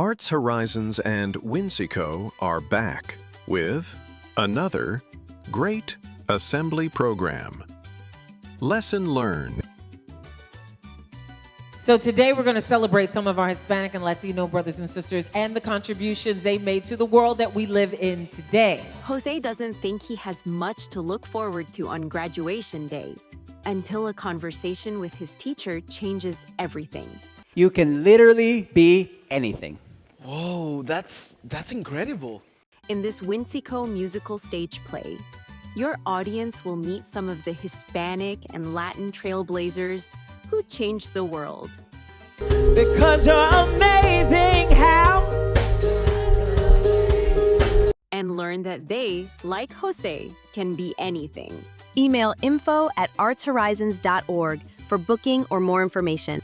Arts Horizons and WinceyCo are back with another great assembly program. Lesson learned. So today we're going to celebrate some of our Hispanic and Latino brothers and sisters and the contributions they made to the world that we live in today. Jose doesn't think he has much to look forward to on graduation day until a conversation with his teacher changes everything. You can literally be anything. Whoa, that's incredible. In this WinceyCo musical stage play, your audience will meet some of the Hispanic and Latin trailblazers who changed the world. Because you're amazing, how? And learn that they, like Jose, can be anything. Email info@artshorizons.org for booking or more information.